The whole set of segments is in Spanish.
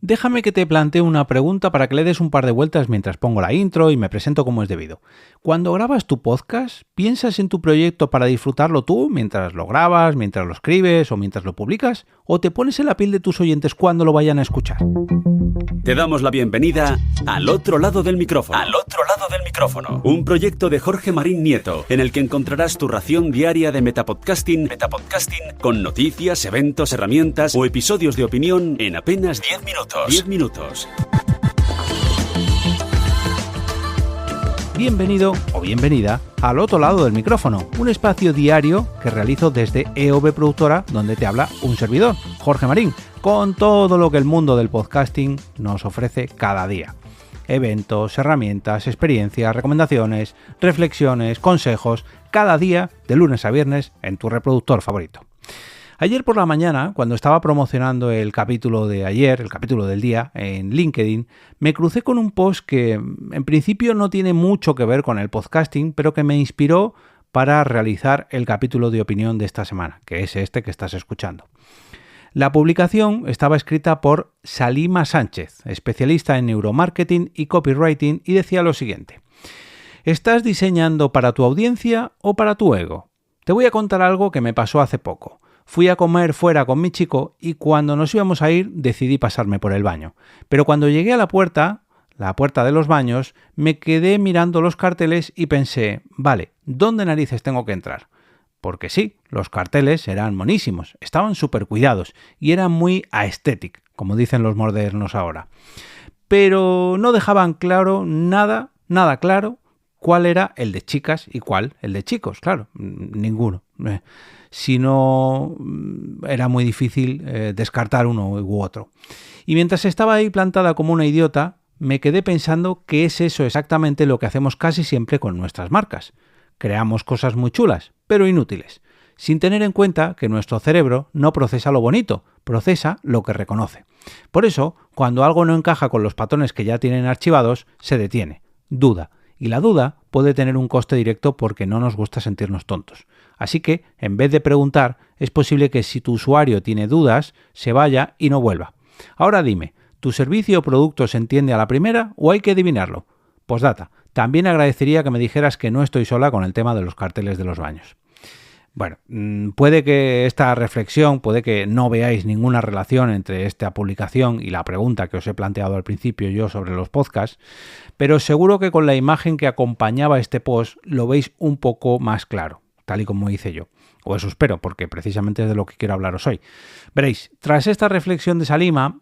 Déjame que te plantee una pregunta para que le des un par de vueltas mientras pongo la intro y me presento como es debido. Cuando grabas tu podcast, ¿piensas en tu proyecto para disfrutarlo tú mientras lo grabas, mientras lo escribes o mientras lo publicas? ¿O te pones en la piel de tus oyentes cuando lo vayan a escuchar? Te damos la bienvenida al otro lado del micrófono. Al otro lado del micrófono. Un proyecto de Jorge Marín Nieto, en el que encontrarás tu ración diaria de metapodcasting con noticias, eventos, herramientas o episodios de opinión en apenas 10 minutos. 10 minutos. Bienvenido o bienvenida al otro lado del micrófono, un espacio diario que realizo desde EOB Productora, donde te habla un servidor, Jorge Marín, con todo lo que el mundo del podcasting nos ofrece cada día. Eventos, herramientas, experiencias, recomendaciones, reflexiones, consejos, cada día, de lunes a viernes, en tu reproductor favorito. Ayer por la mañana, cuando estaba promocionando el capítulo de ayer, el capítulo del día, en LinkedIn, me crucé con un post que en principio no tiene mucho que ver con el podcasting, pero que me inspiró para realizar el capítulo de opinión de esta semana, que es este que estás escuchando. La publicación estaba escrita por Salima Sánchez, especialista en neuromarketing y copywriting, y decía lo siguiente: ¿estás diseñando para tu audiencia o para tu ego? Te voy a contar algo que me pasó hace poco. Fui a comer fuera con mi chico y cuando nos íbamos a ir decidí pasarme por el baño. Pero cuando llegué a la puerta de los baños, me quedé mirando los carteles y pensé, vale, ¿dónde narices tengo que entrar? Porque sí, los carteles eran monísimos, estaban súper cuidados y eran muy aesthetic, como dicen los modernos ahora. Pero no dejaban claro nada claro cuál era el de chicas y cuál el de chicos, claro, ninguno. Si no, era muy difícil descartar uno u otro. Y mientras estaba ahí plantada como una idiota, me quedé pensando que es eso exactamente lo que hacemos casi siempre con nuestras marcas. Creamos cosas muy chulas, pero inútiles, sin tener en cuenta que nuestro cerebro no procesa lo bonito, procesa lo que reconoce. Por eso, cuando algo no encaja con los patrones que ya tienen archivados, se detiene, duda. Y la duda puede tener un coste directo porque no nos gusta sentirnos tontos. Así que, en vez de preguntar, es posible que si tu usuario tiene dudas, se vaya y no vuelva. Ahora dime, ¿tu servicio o producto se entiende a la primera o hay que adivinarlo? Postdata, también agradecería que me dijeras que no estoy sola con el tema de los carteles de los baños. Bueno, puede que esta reflexión, puede que no veáis ninguna relación entre esta publicación y la pregunta que os he planteado al principio yo sobre los podcasts, pero seguro que con la imagen que acompañaba este post lo veis un poco más claro, tal y como hice yo. O eso espero, porque precisamente es de lo que quiero hablaros hoy. Veréis, tras esta reflexión de Salima,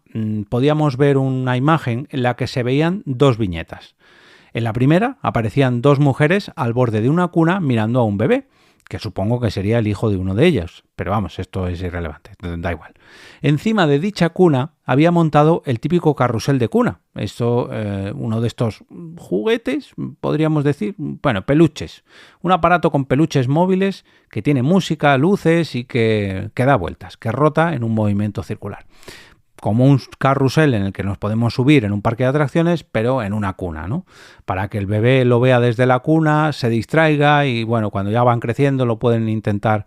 podíamos ver una imagen en la que se veían dos viñetas. En la primera aparecían dos mujeres al borde de una cuna mirando a un bebé, que supongo que sería el hijo de uno de ellos, pero vamos, esto es irrelevante, da igual. Encima de dicha cuna había montado el típico carrusel de cuna, uno de estos juguetes, podríamos decir, bueno, peluches, un aparato con peluches móviles que tiene música, luces y que da vueltas, que rota en un movimiento circular. Como un carrusel en el que nos podemos subir en un parque de atracciones, pero en una cuna, ¿no? Para que el bebé lo vea desde la cuna, se distraiga y, bueno, cuando ya van creciendo lo pueden intentar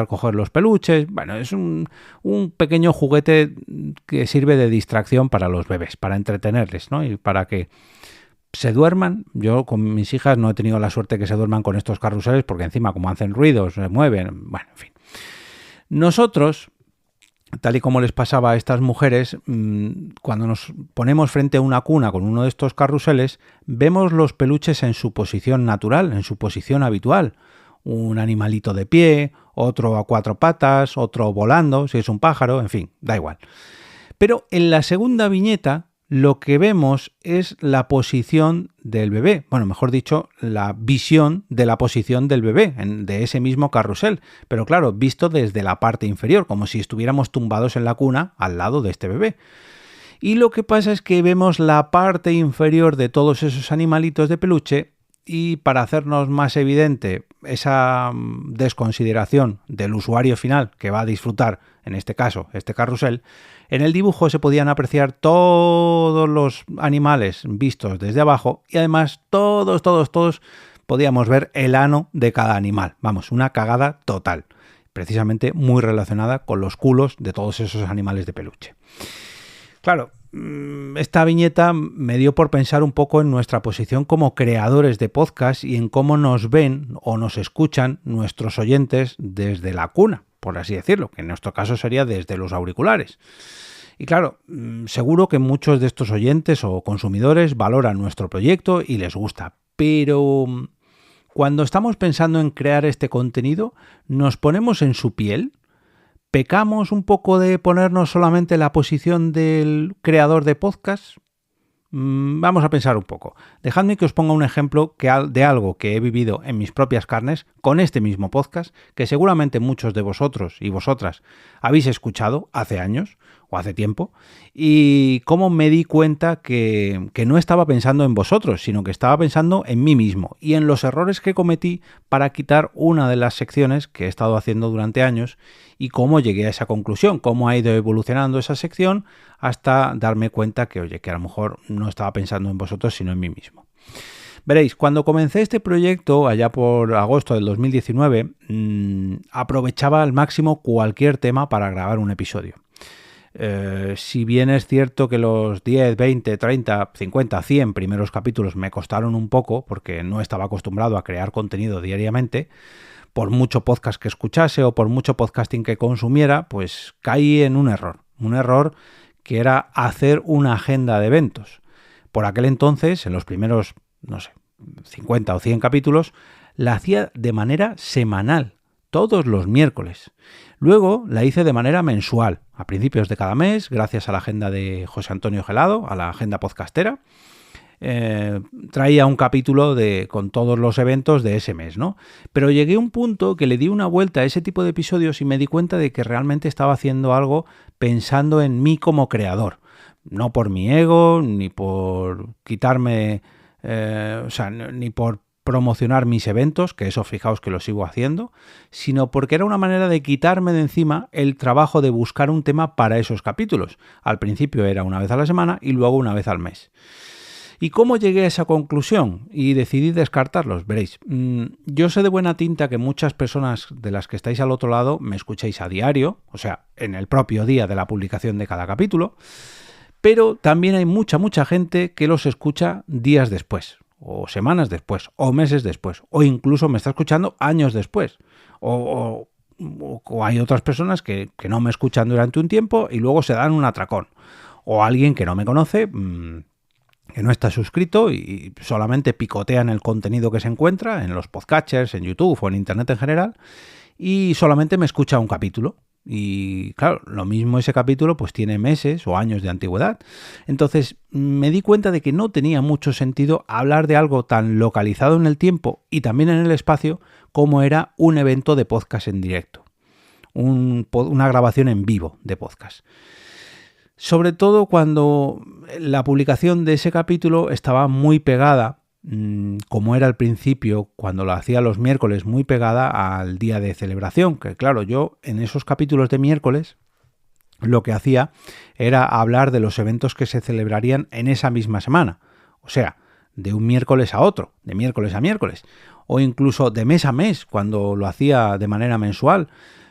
coger los peluches. Bueno, es un pequeño juguete que sirve de distracción para los bebés, para entretenerles, ¿no? Y para que se duerman. Yo con mis hijas no he tenido la suerte que se duerman con estos carruseles porque encima como hacen ruidos, se mueven, bueno, en fin. Nosotros, tal y como les pasaba a estas mujeres, cuando nos ponemos frente a una cuna con uno de estos carruseles, vemos los peluches en su posición natural, en su posición habitual. Un animalito de pie, otro a cuatro patas, otro volando, si es un pájaro, en fin, da igual. Pero en la segunda viñeta lo que vemos es la posición del bebé, bueno, mejor dicho, la visión de la posición del bebé, de ese mismo carrusel, pero claro, visto desde la parte inferior, como si estuviéramos tumbados en la cuna al lado de este bebé. Y lo que pasa es que vemos la parte inferior de todos esos animalitos de peluche y para hacernos más evidente esa desconsideración del usuario final que va a disfrutar, en este caso, este carrusel, en el dibujo se podían apreciar todos los animales vistos desde abajo y además todos podíamos ver el ano de cada animal. Vamos, una cagada total, precisamente muy relacionada con los culos de todos esos animales de peluche. Claro, esta viñeta me dio por pensar un poco en nuestra posición como creadores de podcast y en cómo nos ven o nos escuchan nuestros oyentes desde la cuna, por así decirlo, que en nuestro caso sería desde los auriculares. Y claro, seguro que muchos de estos oyentes o consumidores valoran nuestro proyecto y les gusta, pero cuando estamos pensando en crear este contenido, ¿nos ponemos en su piel? ¿Pecamos un poco de ponernos solamente en la posición del creador de podcast? Vamos a pensar un poco. Dejadme que os ponga un ejemplo de algo que he vivido en mis propias carnes con este mismo podcast, que seguramente muchos de vosotros y vosotras habéis escuchado hace años o hace tiempo, y cómo me di cuenta que no estaba pensando en vosotros, sino que estaba pensando en mí mismo y en los errores que cometí para quitar una de las secciones que he estado haciendo durante años y cómo llegué a esa conclusión, cómo ha ido evolucionando esa sección hasta darme cuenta que, oye, que a lo mejor no estaba pensando en vosotros, sino en mí mismo. Veréis, cuando comencé este proyecto, allá por agosto del 2019, aprovechaba al máximo cualquier tema para grabar un episodio. Si bien es cierto que los 10, 20, 30, 50, 100 primeros capítulos me costaron un poco porque no estaba acostumbrado a crear contenido diariamente, por mucho podcast que escuchase o por mucho podcasting que consumiera, pues caí en un error que era hacer una agenda de eventos. Por aquel entonces, en los primeros, 50 o 100 capítulos, la hacía de manera semanal, todos los miércoles. Luego la hice de manera mensual, a principios de cada mes, gracias a la agenda de José Antonio Gelado, a la agenda podcastera. Traía un capítulo con todos los eventos de ese mes, ¿no? Pero llegué a un punto que le di una vuelta a ese tipo de episodios y me di cuenta de que realmente estaba haciendo algo pensando en mí como creador. No por mi ego, ni por quitarme, ni por promocionar mis eventos, que eso fijaos que lo sigo haciendo, sino porque era una manera de quitarme de encima el trabajo de buscar un tema para esos capítulos. Al principio era una vez a la semana y luego una vez al mes. ¿Y cómo llegué a esa conclusión y decidí descartarlos? Veréis, yo sé de buena tinta que muchas personas de las que estáis al otro lado me escucháis a diario, o sea, en el propio día de la publicación de cada capítulo, pero también hay mucha gente que los escucha días después, o semanas después, o meses después, o incluso me está escuchando años después, o hay otras personas que no me escuchan durante un tiempo y luego se dan un atracón, o alguien que no me conoce, que no está suscrito y solamente picotean el contenido que se encuentra en los podcatchers, en YouTube o en Internet en general y solamente me escucha un capítulo. Y claro, lo mismo ese capítulo pues tiene meses o años de antigüedad. Entonces me di cuenta de que no tenía mucho sentido hablar de algo tan localizado en el tiempo y también en el espacio como era un evento de podcast en directo, una grabación en vivo de podcast. Sobre todo cuando la publicación de ese capítulo estaba muy pegada, como era al principio, cuando lo hacía los miércoles, muy pegada al día de celebración. Que claro, yo en esos capítulos de miércoles lo que hacía era hablar de los eventos que se celebrarían en esa misma semana. O sea, de un miércoles a otro, de miércoles a miércoles. O incluso de mes a mes, cuando lo hacía de manera mensual.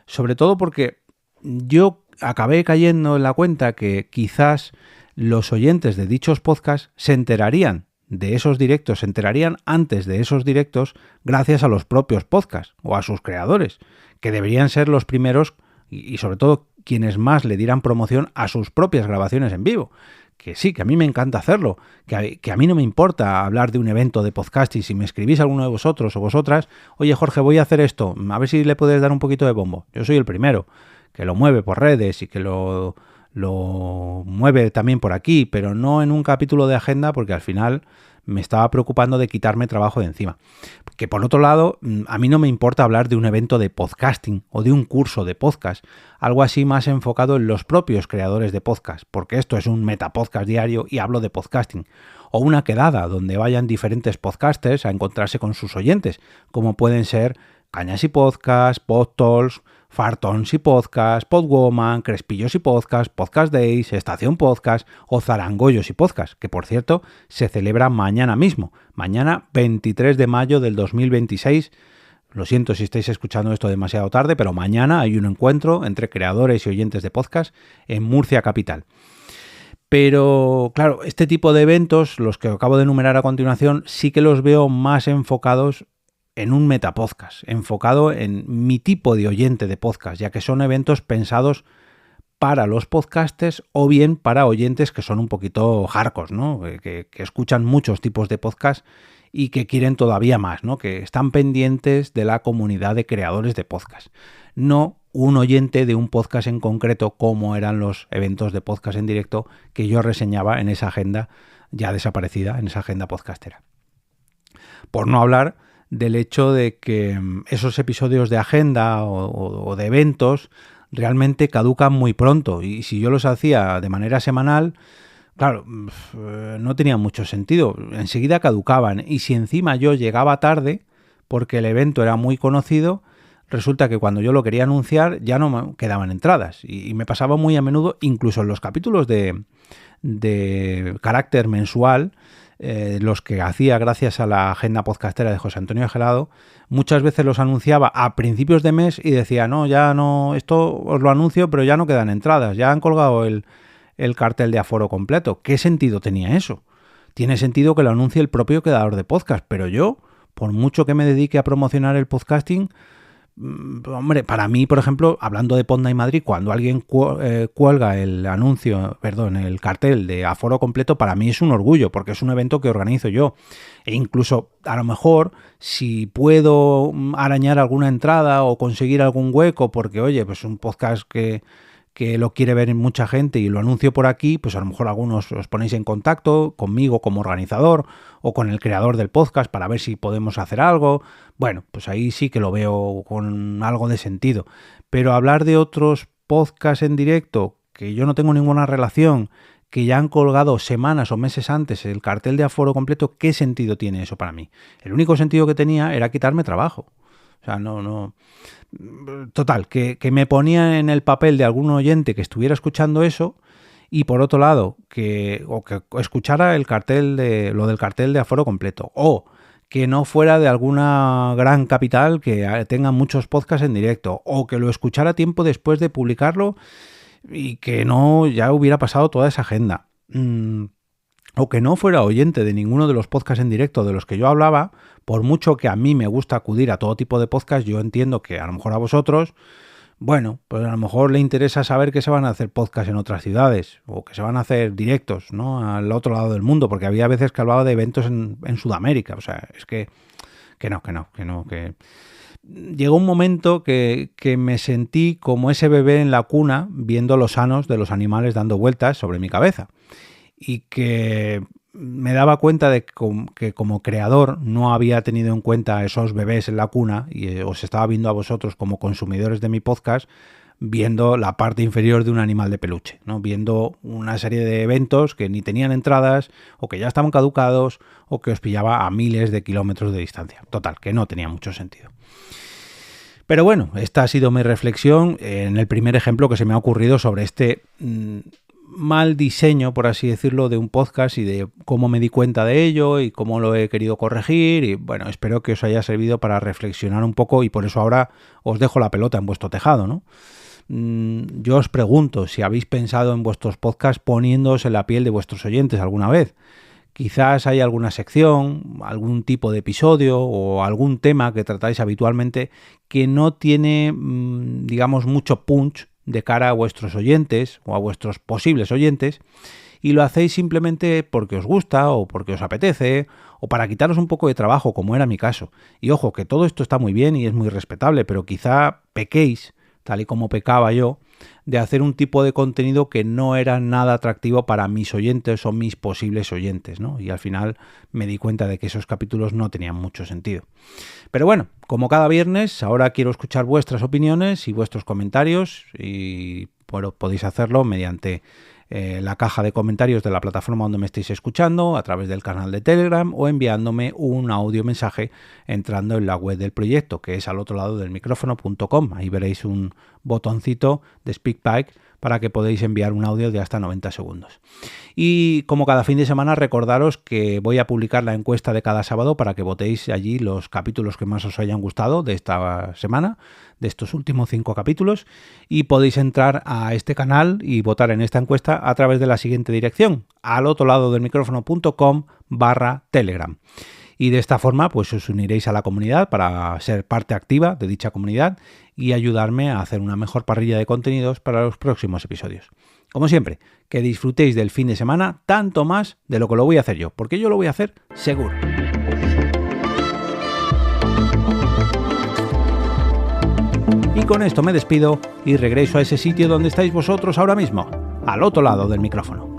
Sobre todo porque yo acabé cayendo en la cuenta que quizás los oyentes de dichos podcasts se enterarían de esos directos, se enterarían antes de esos directos gracias a los propios podcasts o a sus creadores, que deberían ser los primeros y sobre todo quienes más le dieran promoción a sus propias grabaciones en vivo. Que sí, que a mí me encanta hacerlo, que a mí no me importa hablar de un evento de podcasting. Si me escribís alguno de vosotros o vosotras, oye Jorge, voy a hacer esto, a ver si le puedes dar un poquito de bombo. Yo soy el primero que lo mueve por redes y que lo mueve también por aquí, pero no en un capítulo de agenda porque al final me estaba preocupando de quitarme trabajo de encima. Que por otro lado, a mí no me importa hablar de un evento de podcasting o de un curso de podcast, algo así más enfocado en los propios creadores de podcast, porque esto es un metapodcast diario y hablo de podcasting. O una quedada donde vayan diferentes podcasters a encontrarse con sus oyentes, como pueden ser Cañas y Podcast, PodTalks, Fartons y Podcast, Podwoman, Crespillos y Podcast, Podcast Days, Estación Podcast o Zarangollos y Podcast, que por cierto se celebra mañana mismo, mañana 23 de mayo del 2026. Lo siento si estáis escuchando esto demasiado tarde, pero mañana hay un encuentro entre creadores y oyentes de podcast en Murcia capital. Pero claro, este tipo de eventos, los que acabo de enumerar a continuación, sí que los veo más enfocados en un metapodcast, enfocado en mi tipo de oyente de podcast, ya que son eventos pensados para los podcasters o bien para oyentes que son un poquito hardcore, ¿no? Que escuchan muchos tipos de podcast y que quieren todavía más, ¿no? Que están pendientes de la comunidad de creadores de podcast. No un oyente de un podcast en concreto, como eran los eventos de podcast en directo que yo reseñaba en esa agenda ya desaparecida, en esa agenda podcastera. Por no hablar del hecho de que esos episodios de agenda o de eventos realmente caducan muy pronto, y si yo los hacía de manera semanal, claro, no tenía mucho sentido, enseguida caducaban, y si encima yo llegaba tarde porque el evento era muy conocido, resulta que cuando yo lo quería anunciar ya no me quedaban entradas, y me pasaba muy a menudo, incluso en los capítulos de carácter mensual, los que hacía gracias a la agenda podcastera de José Antonio Gelado, muchas veces los anunciaba a principios de mes y decía, no, ya no, esto os lo anuncio, pero ya no quedan entradas, ya han colgado el cartel de aforo completo. ¿Qué sentido tenía eso? Tiene sentido que lo anuncie el propio creador de podcast, pero yo, por mucho que me dedique a promocionar el podcasting, hombre, para mí, por ejemplo, hablando de Podnight Madrid, cuando alguien cuelga el cartel de aforo completo, para mí es un orgullo, porque es un evento que organizo yo. E incluso, a lo mejor, si puedo arañar alguna entrada o conseguir algún hueco, porque, oye, pues un podcast que lo quiere ver mucha gente y lo anuncio por aquí, pues a lo mejor algunos os ponéis en contacto conmigo como organizador o con el creador del podcast para ver si podemos hacer algo. Bueno, pues ahí sí que lo veo con algo de sentido. Pero hablar de otros podcasts en directo que yo no tengo ninguna relación, que ya han colgado semanas o meses antes el cartel de aforo completo, ¿qué sentido tiene eso para mí? El único sentido que tenía era quitarme trabajo. O sea, no. Total, que me ponía en el papel de algún oyente que estuviera escuchando eso, y por otro lado, que escuchara el cartel lo del cartel de aforo completo, o que no fuera de alguna gran capital que tenga muchos podcasts en directo, o que lo escuchara tiempo después de publicarlo y que no ya hubiera pasado toda esa agenda. O que no fuera oyente de ninguno de los podcasts en directo de los que yo hablaba, por mucho que a mí me gusta acudir a todo tipo de podcasts, yo entiendo que a lo mejor a vosotros, bueno, pues a lo mejor le interesa saber que se van a hacer podcasts en otras ciudades, o que se van a hacer directos, ¿no?, al otro lado del mundo, porque había veces que hablaba de eventos en Sudamérica. O sea, es que llegó un momento que me sentí como ese bebé en la cuna viendo los anos de los animales dando vueltas sobre mi cabeza. Y que me daba cuenta de que como creador no había tenido en cuenta a esos bebés en la cuna y os estaba viendo a vosotros como consumidores de mi podcast viendo la parte inferior de un animal de peluche, ¿no? Viendo una serie de eventos que ni tenían entradas o que ya estaban caducados o que os pillaba a miles de kilómetros de distancia. Total, que no tenía mucho sentido. Pero bueno, esta ha sido mi reflexión en el primer ejemplo que se me ha ocurrido sobre este mal diseño, por así decirlo, de un podcast y de cómo me di cuenta de ello y cómo lo he querido corregir. Y bueno, espero que os haya servido para reflexionar un poco, y por eso ahora os dejo la pelota en vuestro tejado, ¿no? Yo os pregunto si habéis pensado en vuestros podcasts poniéndoos en la piel de vuestros oyentes alguna vez. Quizás hay alguna sección, algún tipo de episodio o algún tema que tratáis habitualmente que no tiene, digamos, mucho punch de cara a vuestros oyentes o a vuestros posibles oyentes, y lo hacéis simplemente porque os gusta o porque os apetece o para quitaros un poco de trabajo, como era mi caso. Y ojo, que todo esto está muy bien y es muy respetable, pero quizá pequéis, tal y como pecaba yo, de hacer un tipo de contenido que no era nada atractivo para mis oyentes o mis posibles oyentes, ¿no? Y al final me di cuenta de que esos capítulos no tenían mucho sentido. Pero bueno, como cada viernes, ahora quiero escuchar vuestras opiniones y vuestros comentarios, y bueno, podéis hacerlo mediante la caja de comentarios de la plataforma donde me estéis escuchando, a través del canal de Telegram, o enviándome un audio mensaje entrando en la web del proyecto, que es al otro lado del micrófono.com. Ahí veréis un botoncito de SpeakPipe para que podáis enviar un audio de hasta 90 segundos. Y como cada fin de semana, recordaros que voy a publicar la encuesta de cada sábado para que votéis allí los capítulos que más os hayan gustado de esta semana, de estos últimos 5 capítulos, y podéis entrar a este canal y votar en esta encuesta a través de la siguiente dirección, alotroladodelmicrofono.com/Telegram. Y de esta forma pues os uniréis a la comunidad para ser parte activa de dicha comunidad y ayudarme a hacer una mejor parrilla de contenidos para los próximos episodios. Como siempre, que disfrutéis del fin de semana tanto más de lo que lo voy a hacer yo, porque yo lo voy a hacer seguro. Y con esto me despido y regreso a ese sitio donde estáis vosotros ahora mismo, al otro lado del micrófono.